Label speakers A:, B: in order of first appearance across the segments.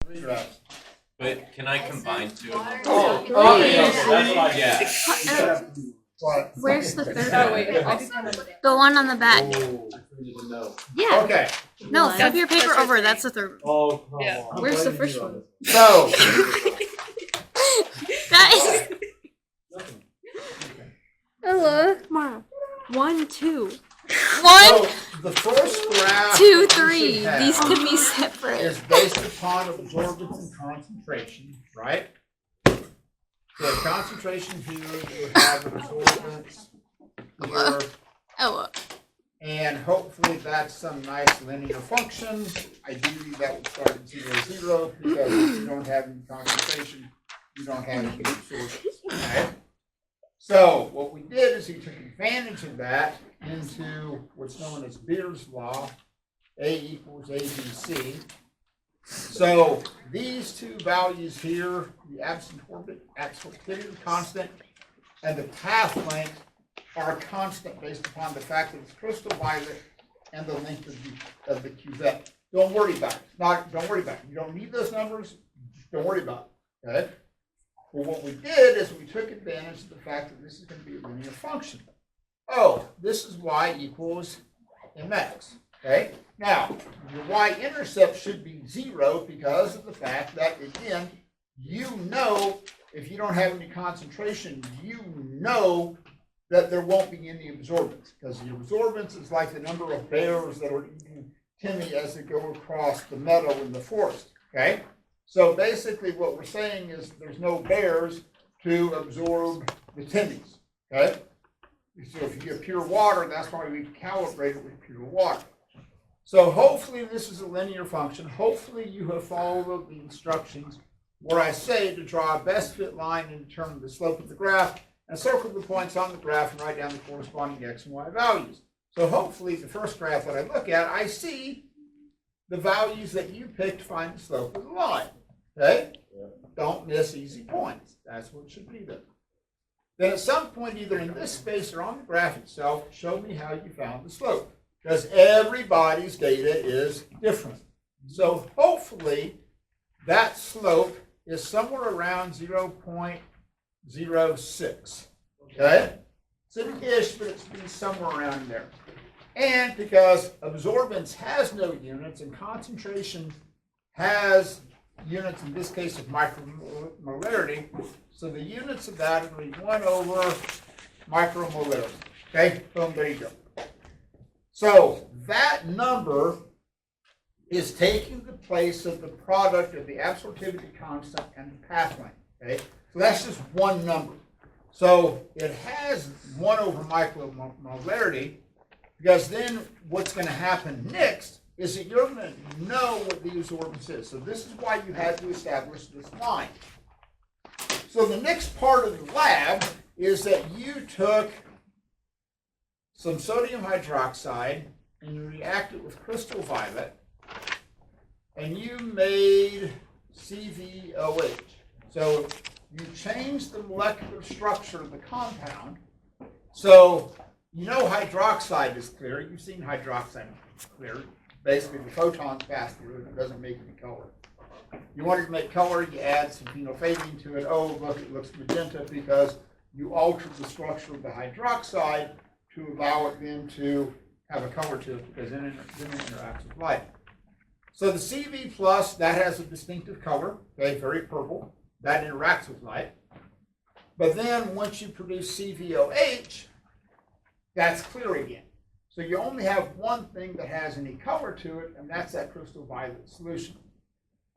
A: 3 graphs.
B: But can I combine two of them?
A: Okay, that's what I
B: Yeah.
A: What?
C: Where's the third
D: Oh,
C: one?
D: wait, I did kind of.
C: The one on the back.
A: Oh, I need to know.
C: Yeah.
A: Okay,
C: No,
D: One.
C: flip your paper
D: That's
C: over.
D: your
C: That's the third one.
A: oh, come
D: Yeah.
A: on.
D: Where's the
A: I'm
D: first
A: blaming
D: one?
A: you on this.
C: That is.
A: Nothing.
C: Hello. Mara. 1, 2. 1,
A: So, the first graph
C: 2,
A: that you
C: 3.
A: should have
C: These could be separate.
A: is based upon absorbance and concentration, right? So concentration here, you have absorbance here,
C: Oh,
A: and hopefully that's some nice linear function. Ideally, that would start at 0, 0, because if you don't have any concentration, you don't have any absorbance, right? So what we did is we took advantage of that into what's known as Beer's law, A equals ABC. So these two values here, the absorptivity constant and the path length, are constant based upon the fact that it's crystal violet and the length of the cuvette. Don't worry about it. Don't worry about it. You don't need those numbers. Don't worry about it. Okay? Well, what we did is we took advantage of the fact that this is going to be a linear function. Oh, this is y equals mx. Okay? Now, your y-intercept should be 0 because of the fact that, again, you know, if you don't have any concentration, you know that there won't be any absorbance, because the absorbance is like the number of bears that are eating Timmy as they go across the meadow in the forest. Okay? So basically what we're saying is there's no bears to absorb the Timmies. Okay? So if you get pure water, that's why we calibrate it with pure water. So hopefully this is a linear function. Hopefully you have followed the instructions where I say to draw a best fit line and determine the slope of the graph and circle the points on the graph and write down the corresponding x and y values. So hopefully the first graph that I look at, I see the values that you picked to find the slope of the line. Okay? Don't miss easy points. That's what it should be there. Then at some point, either in this space or on the graph itself, show me how you found the slope. Because everybody's data is different. So hopefully that slope is somewhere around 0.06. Okay? It's an ish, but it's been somewhere around there. And because absorbance has no units and concentration has units, in this case of micromolarity, so the units of that are going to be 1 over micromolarity. Okay? Boom, there you go. So that number is taking the place of the product of the absorptivity constant and the path length. Okay? So that's just one number. So it has 1 over micromolarity, because then what's going to happen next is that you're going to know what the absorbance is. So this is why you had to establish this line. So the next part of the lab is that you took some sodium hydroxide and you reacted with crystal violet and you made CvOH. So you changed the molecular structure of the compound. So you know hydroxide is clear. You've seen hydroxide clear. Basically, the photons pass through and it doesn't make any color. You wanted to make color, you add some phenolphthalein to it. Oh, look, it looks magenta because you altered the structure of the hydroxide to allow it then to have a color to it, because then it interacts with light. So the Cv plus, that has a distinctive color, okay, very purple. That interacts with light. But then once you produce CvOH, that's clear again. So you only have one thing that has any color to it, and that's that crystal violet solution.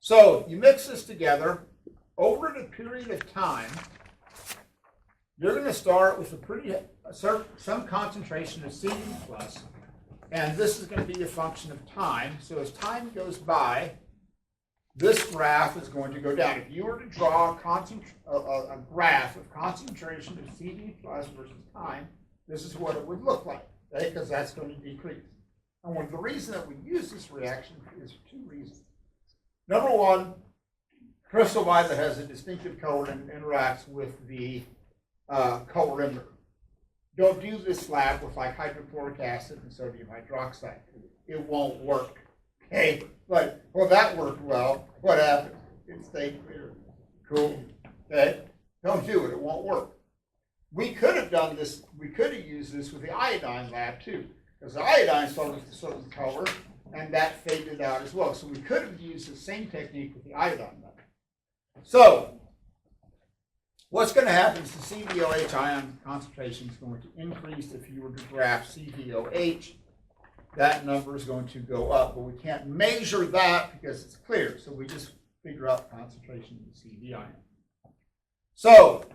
A: So you mix this together. Over the period of time, you're going to start with some concentration of Cv plus, and this is going to be a function of time. So as time goes by, this graph is going to go down. If you were to draw a graph of concentration of Cv plus versus time, this is what it would look like, okay? Because that's going to decrease. And one of the reasons that we use this reaction is for 2 reasons. Number one, crystal violet has a distinctive color and interacts with the colorimeter. Don't do this lab with like hydrochloric acid and sodium hydroxide. It won't work. Okay? But, well, that worked well. What happened? It stayed clear. Cool. Okay? Don't do it. It won't work. We could have done this. We could have used this with the iodine lab too, because the iodine started with a certain color, and that faded out as well. So we could have used the same technique with the iodine lab. So what's going to happen is the CVOH ion concentration is going to increase. If you were to graph CVOH, that number is going to go up, but we can't measure that because it's clear. So we just figure out concentration of the CV ion. So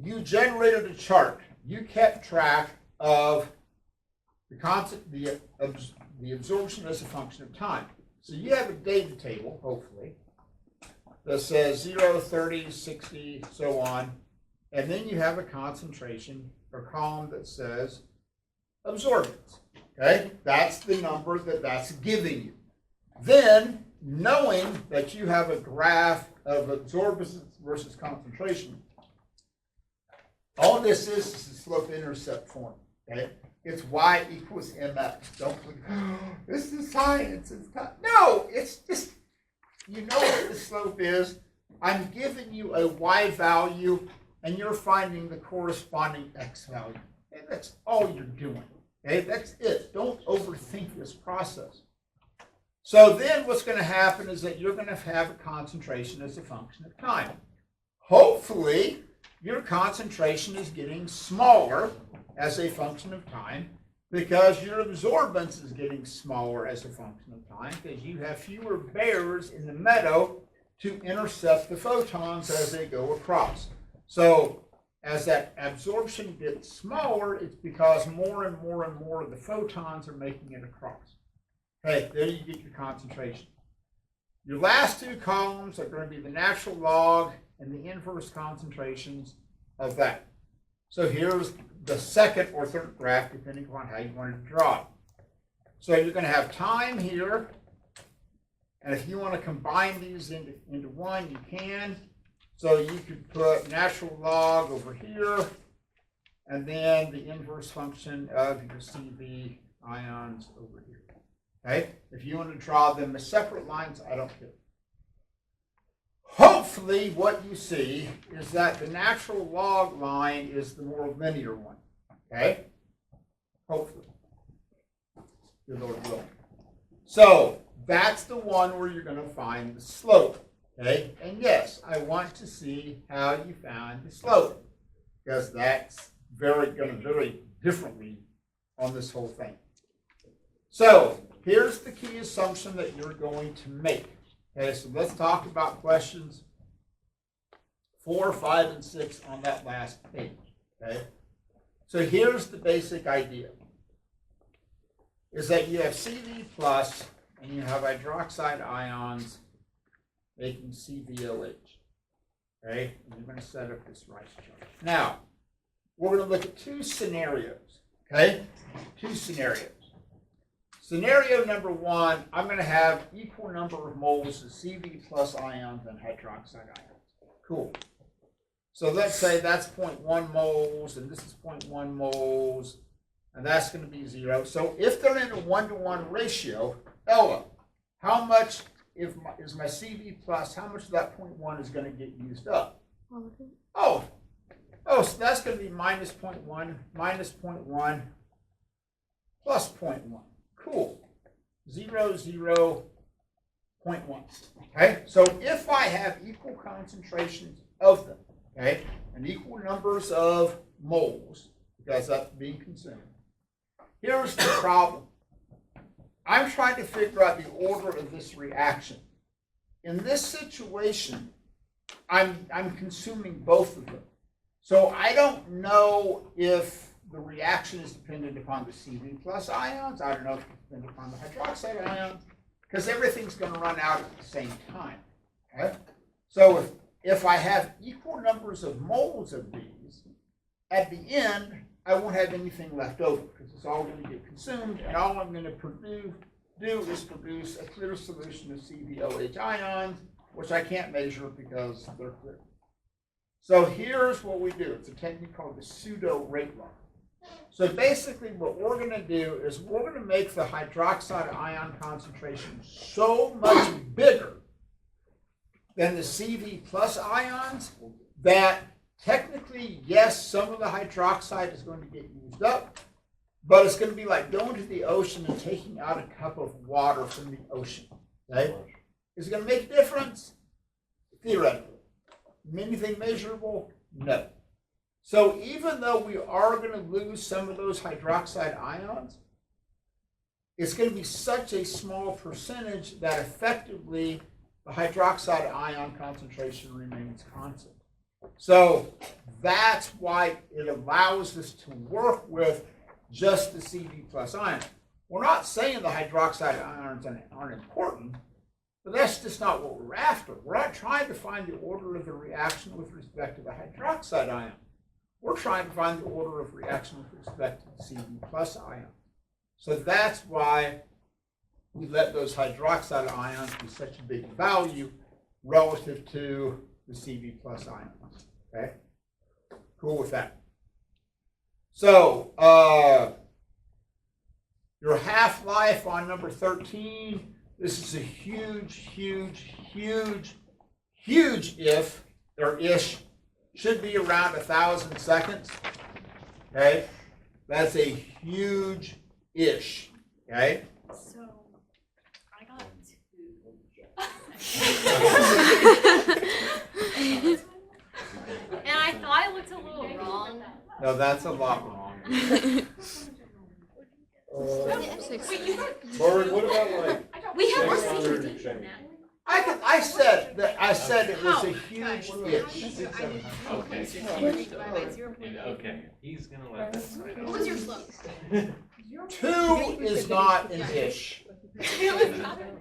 A: you generated a chart. You kept track of the absorption as a function of time. So you have a data table, hopefully, that says 0, 30, 60, so on. And then you have a concentration or column that says absorbance. Okay? That's the number that's giving you. Then, knowing that you have a graph of absorbance versus concentration, all this is a slope-intercept form. Okay? It's y equals mx. Don't think, oh, this is science. It's not. No, it's just, you know what the slope is. I'm giving you a y value, and you're finding the corresponding x value. Okay? That's all you're doing. Okay? That's it. Don't overthink this process. So then what's going to happen is that you're going to have a concentration as a function of time. Hopefully, your concentration is getting smaller as a function of time because your absorbance is getting smaller as a function of time because you have fewer bears in the meadow to intercept the photons as they go across. So as that absorption gets smaller, it's because more and more and more of the photons are making it across. Okay, there you get your concentration. Your last two columns are going to be the natural log and the inverse concentrations of that. So here's the second or third graph, depending upon how you want to draw it. So you're going to have time here, and if you want to combine these into one, you can. So you could put natural log over here, and then the inverse function of your CV ions over here. Okay? If you want to draw them as separate lines, I don't care. Hopefully, what you see is that the natural log line is the more linear one. Okay? Hopefully. Good Lord willing. So, that's the one where you're going to find the slope. Okay? And yes, I want to see how you found the slope, because that's going to vary differently on this whole thing. So, here's the key assumption that you're going to make. Okay, so let's talk about questions 4, 5, and 6 on that last page. Okay, so here's the basic idea: is that you have CV plus and you have hydroxide ions making CVOH. Okay, and you're going to set up this rice chart. Now, we're going to look at two scenarios. Okay, two scenarios. Scenario number one, I'm going to have equal number of moles of CV plus ions and hydroxide ions. Cool. So let's say that's 0.1 moles, and this is 0.1 moles, and that's going to be 0. So if they're in a 1-to-1 ratio, Ella, how much is my CV plus, how much of that 0.1 is going to get used up? Oh, so that's going to be minus 0.1, minus 0.1, plus 0.1. Cool. 0, 0, 0.1. Okay, so if I have equal concentrations of them, okay, and equal numbers of moles, because that's being consumed, here's the problem. I'm trying to figure out the order of this reaction. In this situation, I'm consuming both of them. So I don't know if the reaction is dependent upon the CV plus ions. I don't know if it's dependent upon the hydroxide ions, because everything's going to run out at the same time. Okay? So if I have equal numbers of moles of these, at the end, I won't have anything left over, because it's all going to get consumed, and all I'm going to do is produce a clear solution of CVOH ions, which I can't measure because they're clear. So here's what we do. It's a technique called the pseudo rate law. So basically what we're going to do is we're going to make the hydroxide ion concentration so much bigger than the CV plus ions, that technically, yes, some of the hydroxide is going to get used up, but it's going to be like going to the ocean and taking out a cup of water from the ocean. Okay? Is it going to make a difference? Theoretically. Anything measurable? No. So even though we are going to lose some of those hydroxide ions, it's going to be such a small percentage that effectively the hydroxide ion concentration remains constant. So that's why it allows us to work with just the Cv plus ion. We're not saying the hydroxide ions aren't important, but that's just not what we're after. We're not trying to find the order of the reaction with respect to the hydroxide ion. We're trying to find the order of reaction with respect to the Cv plus ion. So that's why we let those hydroxide ions be such a big value relative to the Cv plus ions. Okay? Cool with that. So, your half-life on number 13, this is a huge, huge, huge, huge if, or ish, should be around 1,000 seconds. Okay? That's a huge ish. Okay?
D: So, I got 2. And I thought it looked a little wrong.
A: No, that's a lot wrong.
E: Lauren, what about like
D: We have more
E: 600
D: CCD now.
A: I said it was a huge ish.
B: Okay, he's gonna let that slide.
D: What was your slope?
A: 2 is not an ish.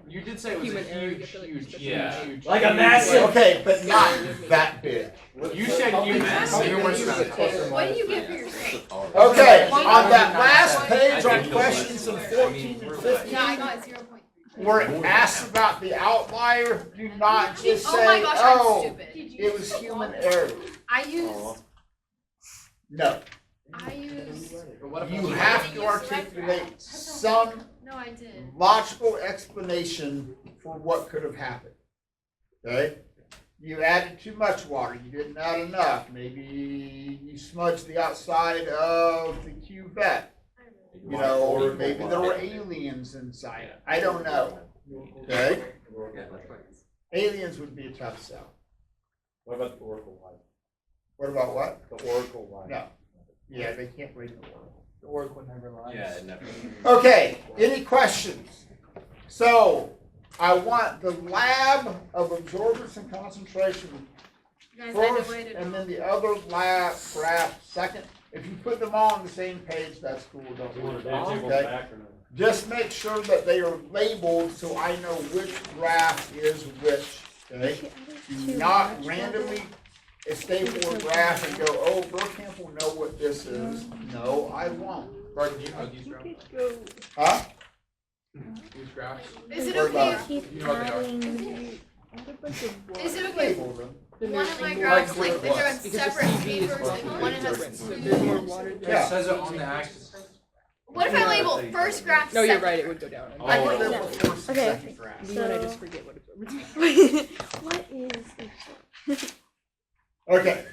B: You did say it was a huge,
F: Yeah.
B: huge.
F: Like a massive-
A: Okay, but not that big.
B: You said you massive.
D: What do you get for your slope?
A: Okay, on that last page on questions in 14 and 15,
D: Yeah, I got 0.3.
A: where it asks about the outlier, do not just
D: Oh my
A: say,
D: gosh,
A: oh,
D: I'm stupid.
A: it was human error.
D: I used.
A: No, you have to articulate some
D: No, I did.
A: logical explanation for what could have happened. Okay? You added too much water. You didn't add enough. Maybe you smudged the outside of the cuvette. You know, or maybe there were aliens inside. I don't know. Okay? Aliens would be a tough sell.
E: What about the Oracle line?
A: What about what?
E: The Oracle line.
A: No. Yeah, they can't read the Oracle. The Oracle never lies.
B: Yeah, it never.
A: Okay, any questions? So, I want the lab of absorbance and concentration
D: Guys, I
A: first,
D: waited.
A: and then the other lab graph second. If you put them all on the same page, that's cool. Don't
E: Do you want
A: worry
E: to
A: about
E: take
A: it.
E: them
A: Okay?
E: back or not?
A: Just make sure that they are labeled so I know which graph is which. Okay? Do not randomly staple a graph and go, oh, Burkamp will know what this is. No, I won't.
B: Pardon, do you know these graphs?
A: Huh?
B: These graphs?
D: Is it
A: Where
D: okay?
A: about?
B: You know what they are?
D: Is it okay?
A: Label them.
D: One of my graphs, like, if they're on separate papers, like one has two.
A: Yeah.
B: It says it on the axis.
D: What if I label first graph?
G: No, you're
D: second
G: right. It
D: graph?
G: would go down.
A: I
B: Oh.
A: would label first and
C: Okay.
A: second graph.
G: Me when I just forget what absorbance is.
C: What is
A: Okay.